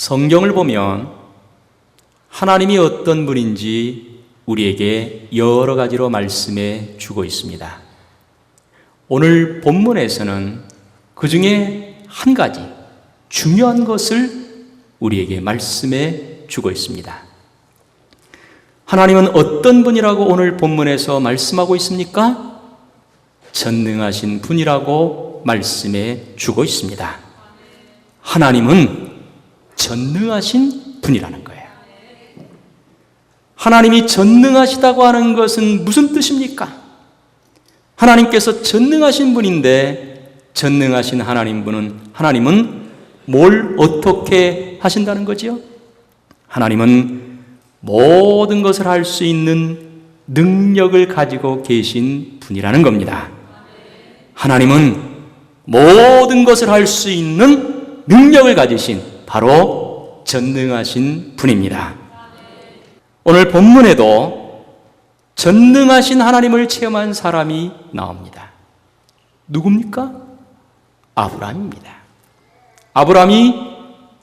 성경을 보면 하나님이 어떤 분인지 우리에게 여러 가지로 말씀해 주고 있습니다. 오늘 본문에서는 그 중에 한 가지 중요한 것을 우리에게 말씀해 주고 있습니다. 하나님은 어떤 분이라고 오늘 본문에서 말씀하고 있습니까? 전능하신 분이라고 말씀해 주고 있습니다. 하나님은 전능하신 분이라는 거예요. 하나님이 전능하시다고 하는 것은 무슨 뜻입니까? 하나님께서 전능하신 분인데 전능하신 하나님은 뭘 어떻게 하신다는 거지요? 하나님은 모든 것을 할 수 있는 능력을 가지고 계신 분이라는 겁니다. 하나님은 모든 것을 할 수 있는 능력을 가지신 바로 전능하신 분입니다. 오늘 본문에도 전능하신 하나님을 체험한 사람이 나옵니다. 누굽니까? 아브라함입니다. 아브라함이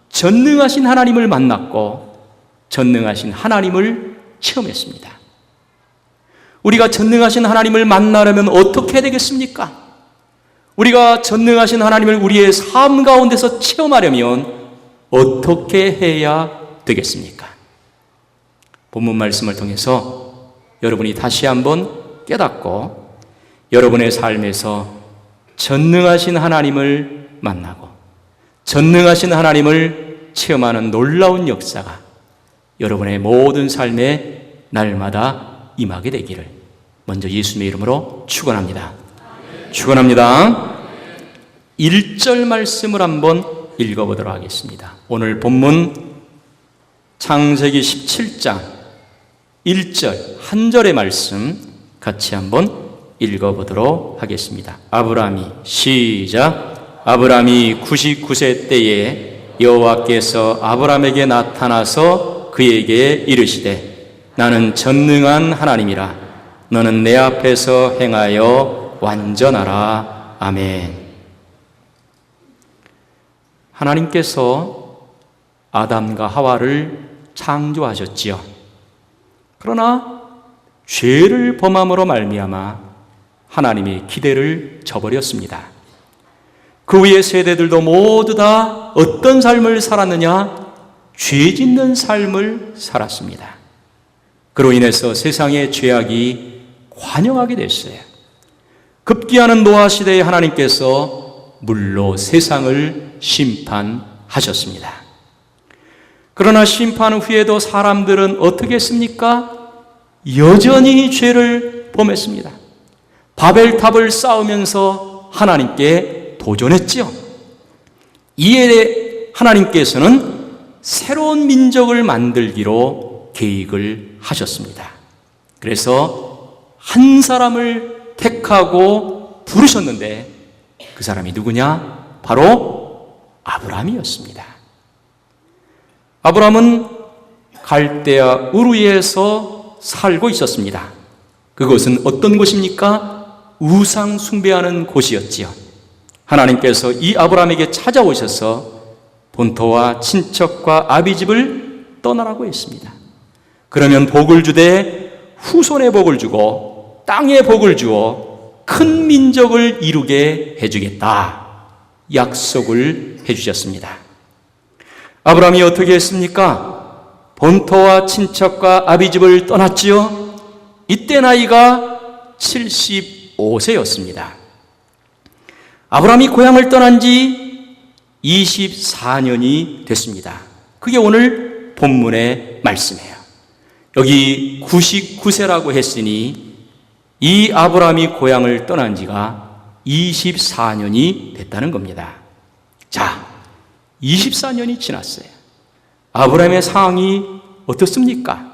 전능하신 하나님을 만났고 전능하신 하나님을 체험했습니다. 우리가 전능하신 하나님을 만나려면 어떻게 해야 되겠습니까? 우리가 전능하신 하나님을 우리의 삶 가운데서 체험하려면 어떻게 해야 되겠습니까? 본문 말씀을 통해서 여러분이 다시 한번 깨닫고 여러분의 삶에서 전능하신 하나님을 만나고 전능하신 하나님을 체험하는 놀라운 역사가 여러분의 모든 삶에 날마다 임하게 되기를 먼저 예수님의 이름으로 축원합니다. 축원합니다. 1절 말씀을 한번 읽어보도록 하겠습니다. 오늘 본문 창세기 17장 1절 한 절의 말씀 같이 한번 읽어보도록 하겠습니다. 아브라함이 시작. 아브라함이 99세 때에 여호와께서 아브라함에게 나타나서 그에게 이르시되 나는 전능한 하나님이라 너는 내 앞에서 행하여 완전하라. 아멘. 하나님께서 아담과 하와를 창조하셨지요. 그러나 죄를 범함으로 말미암아 하나님의 기대를 저버렸습니다. 그 후의 세대들도 모두 다 어떤 삶을 살았느냐? 죄 짓는 삶을 살았습니다. 그로 인해서 세상의 죄악이 관영하게 됐어요. 급기야는 노아 시대에 하나님께서 물로 세상을 심판하셨습니다. 그러나 심판 후에도 사람들은 어떻게 했습니까? 여전히 죄를 범했습니다. 바벨탑을 쌓으면서 하나님께 도전했지요. 이에 대해 하나님께서는 새로운 민족을 만들기로 계획을 하셨습니다. 그래서 한 사람을 택하고 부르셨는데 그 사람이 누구냐? 바로 아브라함이었습니다. 아브라함은 갈대아 우르에서 살고 있었습니다. 그곳은 어떤 곳입니까? 우상 숭배하는 곳이었지요. 하나님께서 이 아브라함에게 찾아오셔서 본토와 친척과 아비집을 떠나라고 했습니다. 그러면 복을 주되 후손의 복을 주고 땅의 복을 주어 큰 민족을 이루게 해주겠다. 약속을 해주셨습니다. 아브라함이 어떻게 했습니까? 본토와 친척과 아비집을 떠났지요. 이때 나이가 75세였습니다. 아브라함이 고향을 떠난 지 24년이 됐습니다. 그게 오늘 본문의 말씀이에요. 여기 99세라고 했으니 이 아브라함이 고향을 떠난 지가 24년이 됐다는 겁니다. 자, 24년이 지났어요. 아브라함의 상황이 어떻습니까?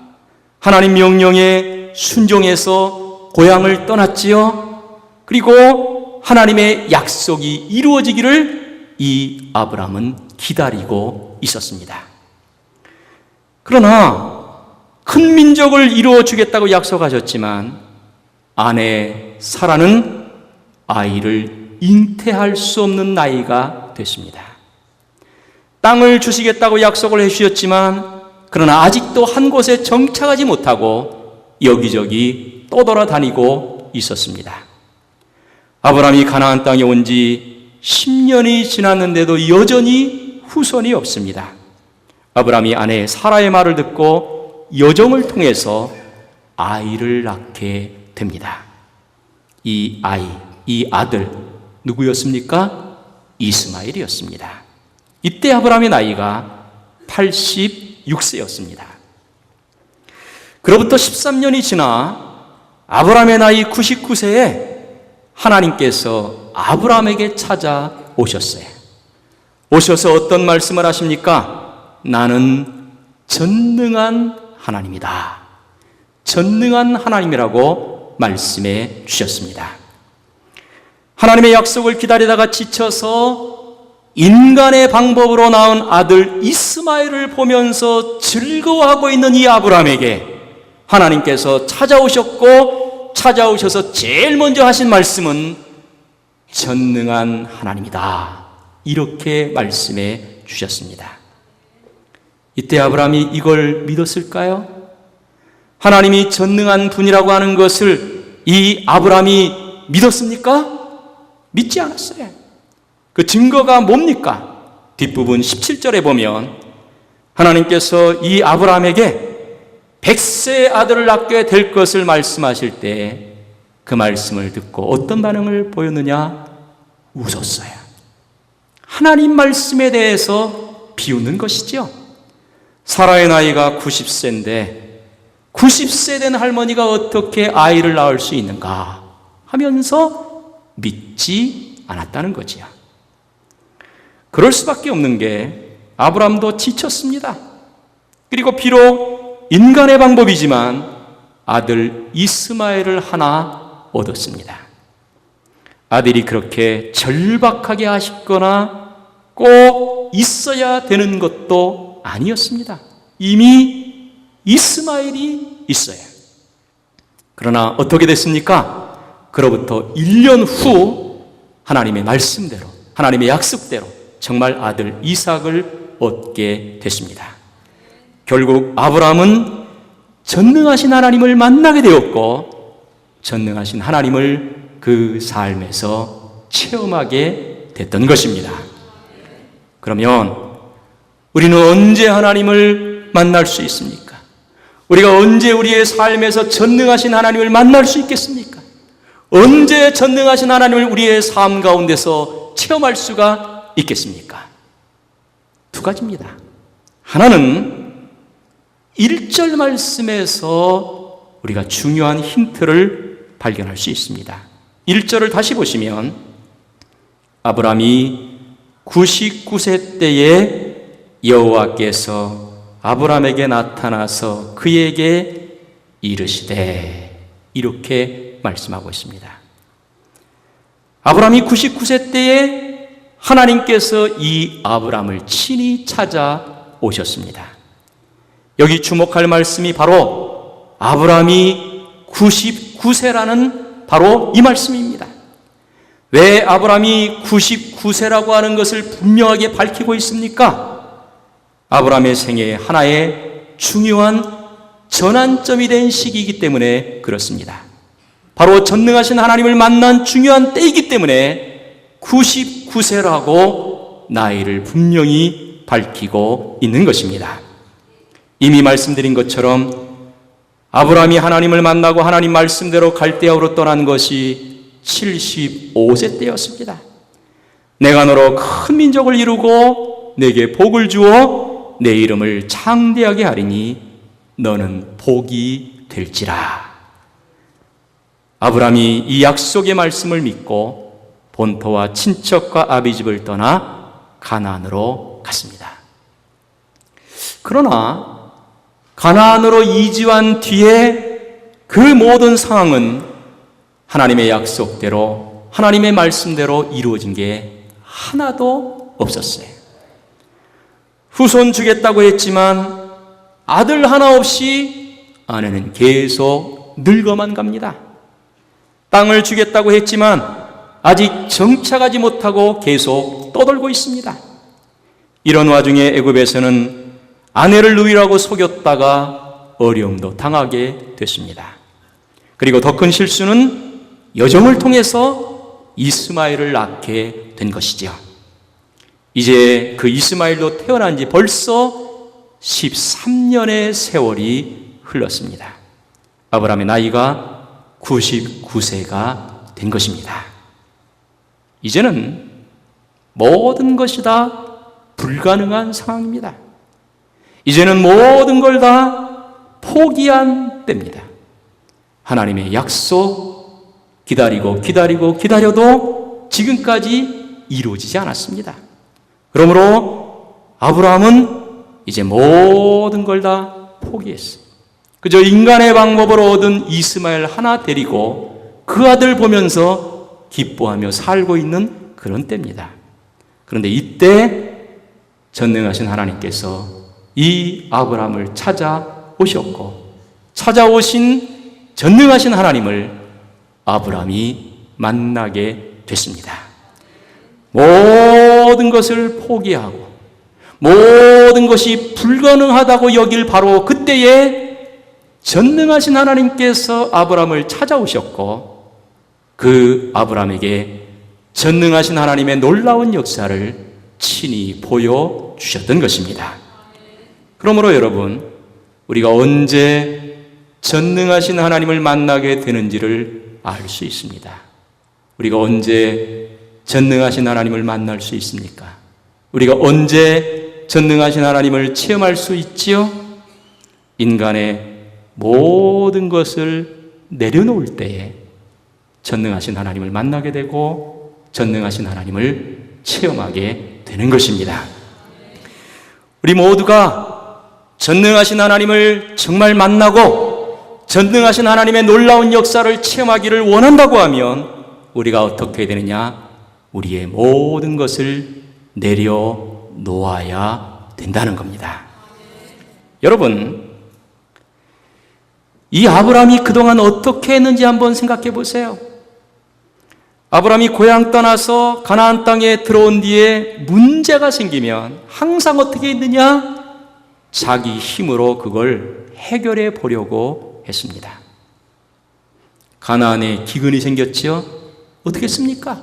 하나님 명령에 순종해서 고향을 떠났지요. 그리고 하나님의 약속이 이루어지기를 이 아브라함은 기다리고 있었습니다. 그러나 큰 민족을 이루어 주겠다고 약속하셨지만 아내 사라는 아이를 잉태할 수 없는 나이가 됐습니다. 땅을 주시겠다고 약속을 해주셨지만 그러나 아직도 한 곳에 정착하지 못하고 여기저기 떠돌아다니고 있었습니다. 아브라함이 가나안 땅에 온 지 10년이 지났는데도 여전히 후손이 없습니다. 아브라함이 아내 사라의 말을 듣고 여정을 통해서 아이를 낳게 됩니다. 이 아이, 이 아들 누구였습니까? 이스마엘이었습니다. 이때 아브라함의 나이가 86세였습니다. 그로부터 13년이 지나 아브라함의 나이 99세에 하나님께서 아브라함에게 찾아오셨어요. 오셔서 어떤 말씀을 하십니까? 나는 전능한 하나님이다. 전능한 하나님이라고 말씀해 주셨습니다. 하나님의 약속을 기다리다가 지쳐서 인간의 방법으로 낳은 아들 이스마엘을 보면서 즐거워하고 있는 이 아브라함에게 하나님께서 찾아오셔서 제일 먼저 하신 말씀은 전능한 하나님이다. 이렇게 말씀해 주셨습니다. 이때 아브라함이 이걸 믿었을까요? 하나님이 전능한 분이라고 하는 것을 이 아브라함이 믿었습니까? 믿지 않았어요. 그 증거가 뭡니까? 뒷부분 17절에 보면 하나님께서 이 아브라함에게 100세 아들을 낳게 될 것을 말씀하실 때 그 말씀을 듣고 어떤 반응을 보였느냐? 웃었어요. 하나님 말씀에 대해서 비웃는 것이죠. 사라의 나이가 90세인데 90세 된 할머니가 어떻게 아이를 낳을 수 있는가 하면서 믿지 않았다는 거지요. 그럴 수밖에 없는 게 아브라함도 지쳤습니다. 그리고 비록 인간의 방법이지만 아들 이스마엘을 하나 얻었습니다. 아들이 그렇게 절박하게 아쉽거나 꼭 있어야 되는 것도 아니었습니다. 이미 이스마엘이 있어요. 그러나 어떻게 됐습니까? 그로부터 1년 후 하나님의 말씀대로, 하나님의 약속대로 정말 아들 이삭을 얻게 됐습니다. 결국 아브라함은 전능하신 하나님을 만나게 되었고 전능하신 하나님을 그 삶에서 체험하게 됐던 것입니다. 그러면 우리는 언제 하나님을 만날 수 있습니까? 우리가 언제 우리의 삶에서 전능하신 하나님을 만날 수 있겠습니까? 언제 전능하신 하나님을 우리의 삶 가운데서 체험할 수가 있겠습니까? 두 가지입니다. 하나는 1절 말씀에서 우리가 중요한 힌트를 발견할 수 있습니다. 1절을 다시 보시면 아브라함이 99세 때에 여호와께서 아브라함에게 나타나서 그에게 이르시되 이렇게 말씀하고 있습니다. 아브라함이 99세 때에 하나님께서 이 아브라함을 친히 찾아오셨습니다. 여기 주목할 말씀이 바로 아브라함이 99세라는 바로 이 말씀입니다. 왜 아브라함이 99세라고 하는 것을 분명하게 밝히고 있습니까? 아브라함의 생애의 하나의 중요한 전환점이 된 시기이기 때문에 그렇습니다. 바로 전능하신 하나님을 만난 중요한 때이기 때문에 99세라고 나이를 분명히 밝히고 있는 것입니다. 이미 말씀드린 것처럼 아브라함이 하나님을 만나고 하나님 말씀대로 갈대아우로 떠난 것이 75세 때였습니다. 내가 너로 큰 민족을 이루고 내게 복을 주어 내 이름을 창대하게 하리니 너는 복이 될지라. 아브라함이 이 약속의 말씀을 믿고 본토와 친척과 아비집을 떠나 가나안으로 갔습니다. 그러나 가나안으로 이주한 뒤에 그 모든 상황은 하나님의 약속대로 하나님의 말씀대로 이루어진 게 하나도 없었어요. 후손 주겠다고 했지만 아들 하나 없이 아내는 계속 늙어만 갑니다. 땅을 주겠다고 했지만 아직 정착하지 못하고 계속 떠돌고 있습니다. 이런 와중에 애굽에서는 아내를 누이라고 속였다가 어려움도 당하게 됐습니다. 그리고 더 큰 실수는 여정을 통해서 이스마엘을 낳게 된 것이지요. 이제 그 이스마엘도 태어난 지 벌써 13년의 세월이 흘렀습니다. 아브라함의 나이가 99세가 된 것입니다. 이제는 모든 것이 다 불가능한 상황입니다. 이제는 모든 걸 다 포기한 때입니다. 하나님의 약속 기다려도 지금까지 이루어지지 않았습니다. 그러므로 아브라함은 이제 모든 걸 다 포기했어요. 그저 인간의 방법으로 얻은 이스마엘 하나 데리고 그 아들 보면서 기뻐하며 살고 있는 그런 때입니다. 그런데 이때 전능하신 하나님께서 이 아브라함을 찾아오셨고, 찾아오신 전능하신 하나님을 아브라함이 만나게 됐습니다. 모든 것을 포기하고 모든 것이 불가능하다고 여길 바로 그때에 전능하신 하나님께서 아브라함을 찾아오셨고, 그 아브라함에게 전능하신 하나님의 놀라운 역사를 친히 보여주셨던 것입니다. 그러므로 여러분, 우리가 언제 전능하신 하나님을 만나게 되는지를 알 수 있습니다. 우리가 언제 전능하신 하나님을 만날 수 있습니까? 우리가 언제 전능하신 하나님을 체험할 수 있지요? 인간의 모든 것을 내려놓을 때에 전능하신 하나님을 만나게 되고 전능하신 하나님을 체험하게 되는 것입니다. 우리 모두가 전능하신 하나님을 정말 만나고 전능하신 하나님의 놀라운 역사를 체험하기를 원한다고 하면 우리가 어떻게 되느냐? 우리의 모든 것을 내려놓아야 된다는 겁니다. 여러분, 이 아브라함이 그동안 어떻게 했는지 한번 생각해 보세요. 아브라함이 고향 떠나서 가나안 땅에 들어온 뒤에 문제가 생기면 항상 어떻게 했느냐? 자기 힘으로 그걸 해결해 보려고 했습니다. 가나안에 기근이 생겼지요? 어떻게 했습니까?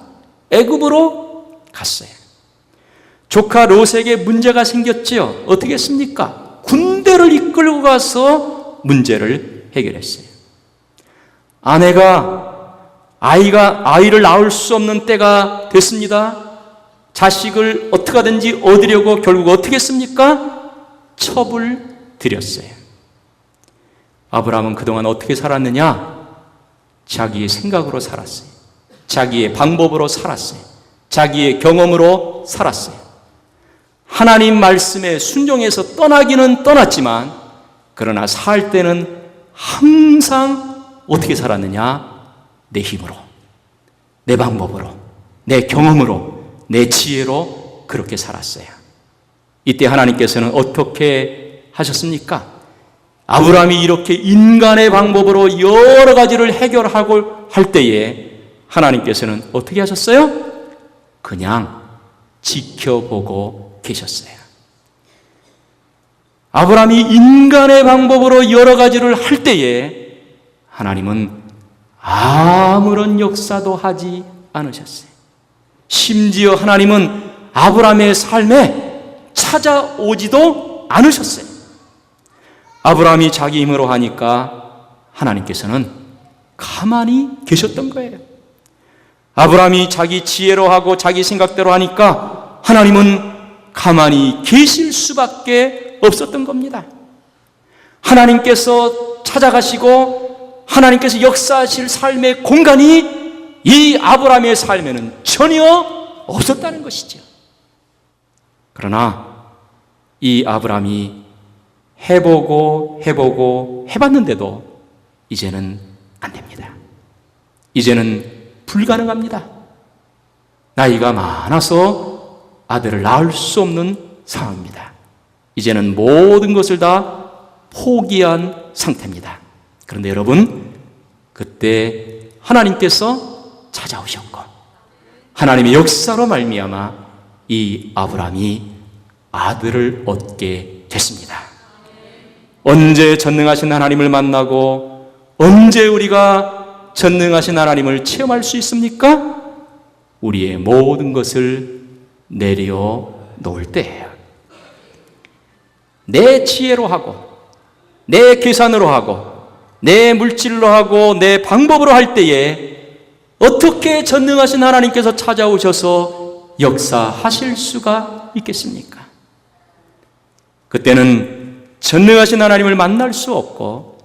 애굽으로 갔어요. 조카 롯에게 문제가 생겼지요? 어떻게 했습니까? 군대를 이끌고 가서 문제를 해결했어요. 아이를 낳을 수 없는 때가 됐습니다. 자식을 어떻게 하든지 얻으려고 결국 어떻게 했습니까? 첩을 들였어요. 아브라함은 그동안 어떻게 살았느냐? 자기의 생각으로 살았어요. 자기의 방법으로 살았어요. 자기의 경험으로 살았어요. 하나님 말씀에 순종해서 떠나기는 떠났지만, 그러나 살 때는 항상 어떻게 살았느냐? 내 힘으로, 내 방법으로, 내 경험으로, 내 지혜로 그렇게 살았어요. 이때 하나님께서는 어떻게 하셨습니까? 아브라함이 이렇게 인간의 방법으로 여러 가지를 해결하고 할 때에 하나님께서는 어떻게 하셨어요? 그냥 지켜보고 계셨어요. 아브라함이 인간의 방법으로 여러 가지를 할 때에 하나님은 아무런 역사도 하지 않으셨어요. 심지어 하나님은 아브라함의 삶에 찾아오지도 않으셨어요. 아브라함이 자기 힘으로 하니까 하나님께서는 가만히 계셨던 거예요. 아브라함이 자기 지혜로 하고 자기 생각대로 하니까 하나님은 가만히 계실 수밖에 없었던 겁니다. 하나님께서 찾아가시고 하나님께서 역사하실 삶의 공간이 이 아브라함의 삶에는 전혀 없었다는 것이죠. 그러나 이 아브라함이 해보고 해봤는데도 이제는 안 됩니다. 이제는 불가능합니다. 나이가 많아서 아들을 낳을 수 없는 상황입니다. 이제는 모든 것을 다 포기한 상태입니다. 그런데 여러분, 그때 하나님께서 찾아오셨고 하나님의 역사로 말미암아 이 아브라함이 아들을 얻게 됐습니다. 언제 전능하신 하나님을 만나고 언제 우리가 전능하신 하나님을 체험할 수 있습니까? 우리의 모든 것을 내려놓을 때예요. 내 지혜로 하고 내 계산으로 하고 내 물질로 하고 내 방법으로 할 때에 어떻게 전능하신 하나님께서 찾아오셔서 역사하실 수가 있겠습니까? 그때는 전능하신 하나님을 만날 수 없고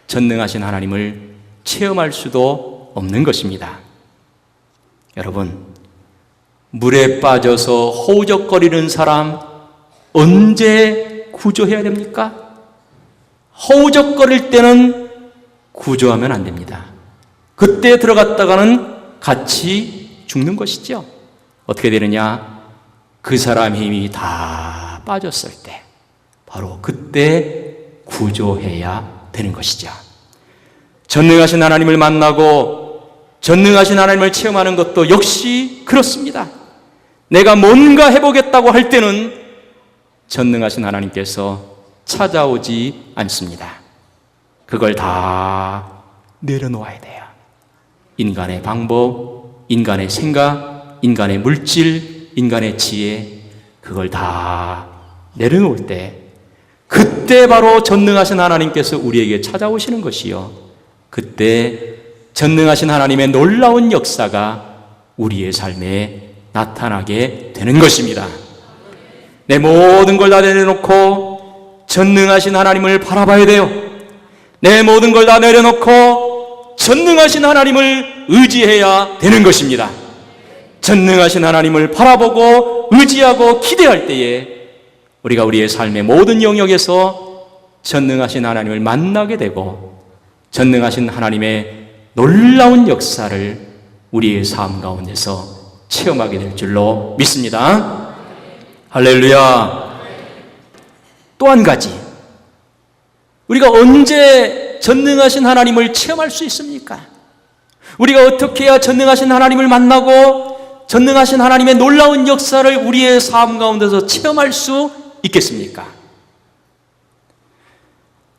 전능하신 하나님을 체험할 수도 없는 것입니다. 여러분, 물에 빠져서 허우적거리는 사람 언제 구조해야 됩니까? 허우적거릴 때는 구조하면 안 됩니다. 그때 들어갔다가는 같이 죽는 것이죠. 어떻게 되느냐? 그 사람 힘이 다 빠졌을 때 바로 그때 구조해야 되는 것이죠. 전능하신 하나님을 만나고 전능하신 하나님을 체험하는 것도 역시 그렇습니다. 내가 뭔가 해보겠다고 할 때는 전능하신 하나님께서 찾아오지 않습니다. 그걸 다 내려놓아야 돼요. 인간의 방법, 인간의 생각, 인간의 물질, 인간의 지혜, 그걸 다 내려놓을 때 그때 바로 전능하신 하나님께서 우리에게 찾아오시는 것이요, 그때 전능하신 하나님의 놀라운 역사가 우리의 삶에 나타나게 되는 것입니다. 내 모든 걸 다 내려놓고 전능하신 하나님을 바라봐야 돼요. 내 모든 걸 다 내려놓고 전능하신 하나님을 의지해야 되는 것입니다. 전능하신 하나님을 바라보고 의지하고 기대할 때에 우리가 우리의 삶의 모든 영역에서 전능하신 하나님을 만나게 되고 전능하신 하나님의 놀라운 역사를 우리의 삶 가운데서 체험하게 될 줄로 믿습니다. 할렐루야. 또 한 가지, 우리가 언제 전능하신 하나님을 체험할 수 있습니까? 우리가 어떻게 해야 전능하신 하나님을 만나고 전능하신 하나님의 놀라운 역사를 우리의 삶 가운데서 체험할 수 있겠습니까?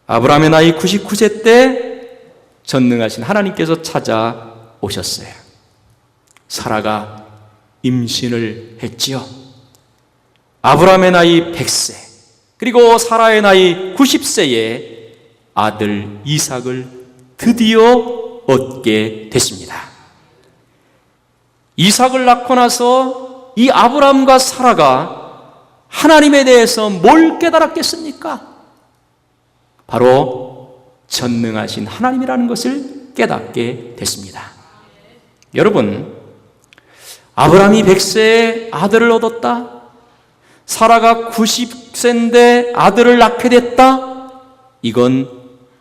아브라함의 나이 99세 때 전능하신 하나님께서 찾아오셨어요. 사라가 임신을 했지요. 아브라함의 나이 100세, 그리고 사라의 나이 90세에 아들 이삭을 드디어 얻게 됐습니다. 이삭을 낳고 나서 이 아브라함과 사라가 하나님에 대해서 뭘 깨달았겠습니까? 바로 전능하신 하나님이라는 것을 깨닫게 됐습니다. 여러분, 아브라함이 100세에 아들을 얻었다, 사라가 90세인데 아들을 낳게 됐다, 이건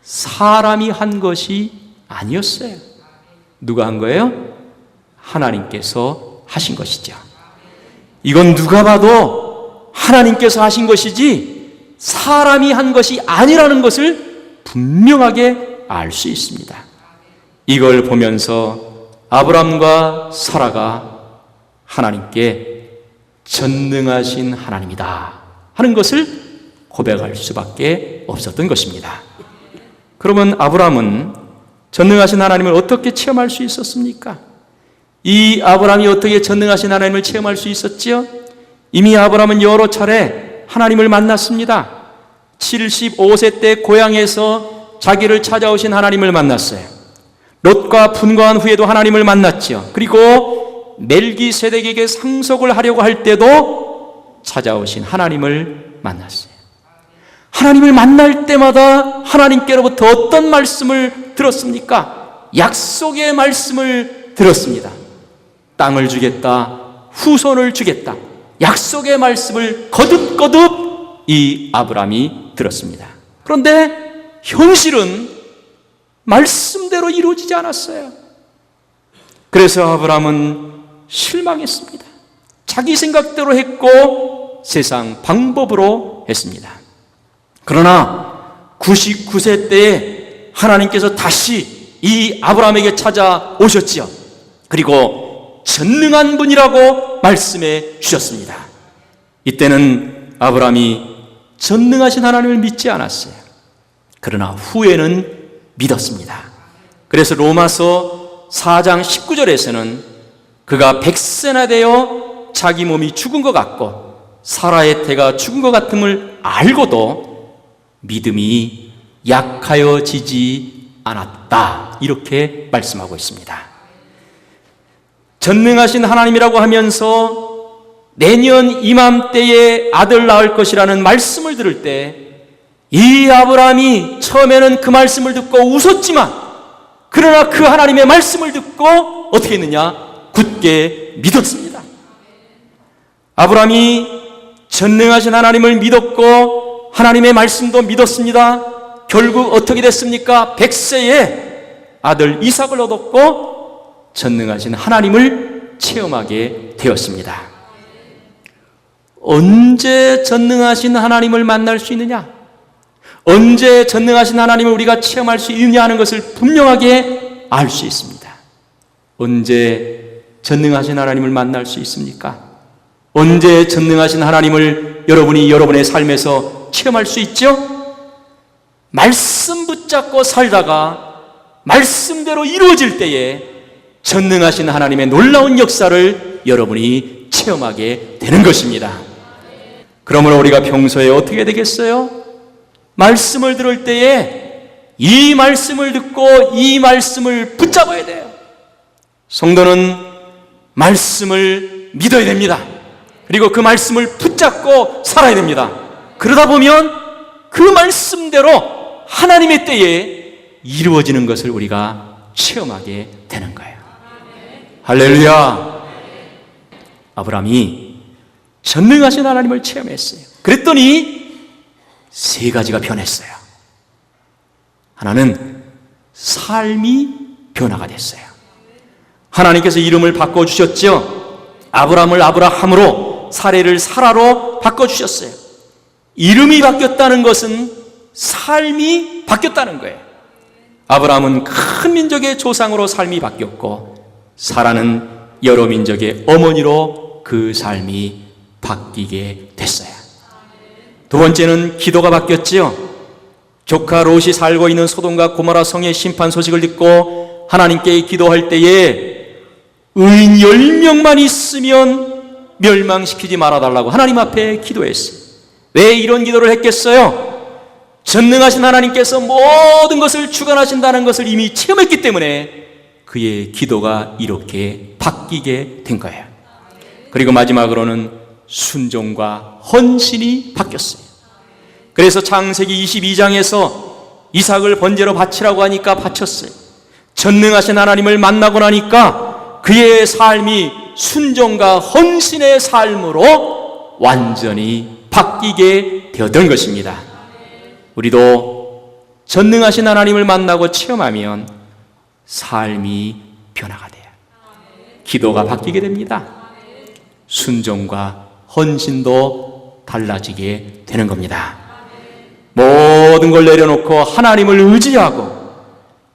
사람이 한 것이 아니었어요. 누가 한 거예요? 하나님께서 하신 것이죠. 이건 누가 봐도 하나님께서 하신 것이지 사람이 한 것이 아니라는 것을 분명하게 알 수 있습니다. 이걸 보면서 아브라함과 사라가 하나님께 전능하신 하나님이다 하는 것을 고백할 수밖에 없었던 것입니다. 그러면 아브라함은 전능하신 하나님을 어떻게 체험할 수 있었습니까? 이 아브라함이 어떻게 전능하신 하나님을 체험할 수 있었지요? 이미 아브라함은 여러 차례 하나님을 만났습니다. 75세 때 고향에서 자기를 찾아오신 하나님을 만났어요. 롯과 분거한 후에도 하나님을 만났지요. 그리고 멜기세덱에게 상속을 하려고 할 때도 찾아오신 하나님을 만났어요. 하나님을 만날 때마다 하나님께로부터 어떤 말씀을 들었습니까? 약속의 말씀을 들었습니다. 땅을 주겠다, 후손을 주겠다, 약속의 말씀을 거듭거듭 이 아브라함이 들었습니다. 그런데 현실은 말씀대로 이루어지지 않았어요. 그래서 아브라함은 실망했습니다. 자기 생각대로 했고 세상 방법으로 했습니다. 그러나 99세 때에 하나님께서 다시 이 아브라함에게 찾아오셨지요. 그리고 전능한 분이라고 말씀해 주셨습니다. 이때는 아브라함이 전능하신 하나님을 믿지 않았어요. 그러나 후에는 믿었습니다. 그래서 로마서 4장 19절에서는 그가 100세나 되어 자기 몸이 죽은 것 같고 사라의 태가 죽은 것 같음을 알고도 믿음이 약하여지지 않았다, 이렇게 말씀하고 있습니다. 전능하신 하나님이라고 하면서 내년 이맘때에 아들 낳을 것이라는 말씀을 들을 때 이 아브라함이 처음에는 그 말씀을 듣고 웃었지만 그러나 그 하나님의 말씀을 듣고 어떻게 했느냐? 굳게 믿었습니다. 아브라함이 전능하신 하나님을 믿었고 하나님의 말씀도 믿었습니다. 결국 어떻게 됐습니까? 100세에 아들 이삭을 얻었고 전능하신 하나님을 체험하게 되었습니다. 언제 전능하신 하나님을 만날 수 있느냐? 언제 전능하신 하나님을 우리가 체험할 수 있느냐 하는 것을 분명하게 알 수 있습니다. 언제 전능하신 하나님을 만날 수 있습니까? 언제 전능하신 하나님을 여러분이 여러분의 삶에서 체험할 수 있죠? 말씀 붙잡고 살다가 말씀대로 이루어질 때에 전능하신 하나님의 놀라운 역사를 여러분이 체험하게 되는 것입니다. 그러므로 우리가 평소에 어떻게 되겠어요? 말씀을 들을 때에 이 말씀을 듣고 이 말씀을 붙잡아야 돼요. 성도는 말씀을 믿어야 됩니다. 그리고 그 말씀을 붙잡고 살아야 됩니다. 그러다 보면 그 말씀대로 하나님의 때에 이루어지는 것을 우리가 체험하게 되는 거예요. 할렐루야. 아브라함이 전능하신 하나님을 체험했어요. 그랬더니 세 가지가 변했어요. 하나는 삶이 변화가 됐어요. 하나님께서 이름을 바꿔주셨죠. 아브라함을 아브라함으로, 사레를 사라로 바꿔주셨어요. 이름이 바뀌었다는 것은 삶이 바뀌었다는 거예요. 아브라함은 큰 민족의 조상으로 삶이 바뀌었고 사라는 여러 민족의 어머니로 그 삶이 바뀌게 됐어요. 두 번째는 기도가 바뀌었지요. 조카 롯이 살고 있는 소돔과 고모라 성의 심판 소식을 듣고 하나님께 기도할 때에 의인 10명만 있으면 멸망시키지 말아달라고 하나님 앞에 기도했어요. 왜 이런 기도를 했겠어요? 전능하신 하나님께서 모든 것을 주관하신다는 것을 이미 체험했기 때문에 그의 기도가 이렇게 바뀌게 된 거예요. 그리고 마지막으로는 순종과 헌신이 바뀌었어요. 그래서 창세기 22장에서 이삭을 번제로 바치라고 하니까 바쳤어요. 전능하신 하나님을 만나고 나니까 그의 삶이 순종과 헌신의 삶으로 완전히 바뀌게 되었던 것입니다. 우리도 전능하신 하나님을 만나고 체험하면 삶이 변화가 돼요. 기도가 바뀌게 됩니다. 순종과 헌신도 달라지게 되는 겁니다. 모든 걸 내려놓고 하나님을 의지하고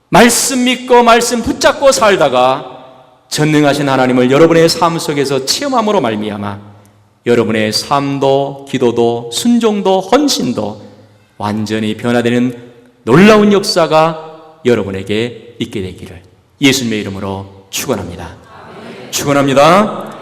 말씀 믿고 말씀 붙잡고 살다가 전능하신 하나님을 여러분의 삶 속에서 체험함으로 말미암아 여러분의 삶도 기도도 순종도 헌신도 완전히 변화되는 놀라운 역사가 여러분에게 있게 되기를 예수님의 이름으로 축원합니다. 축원합니다.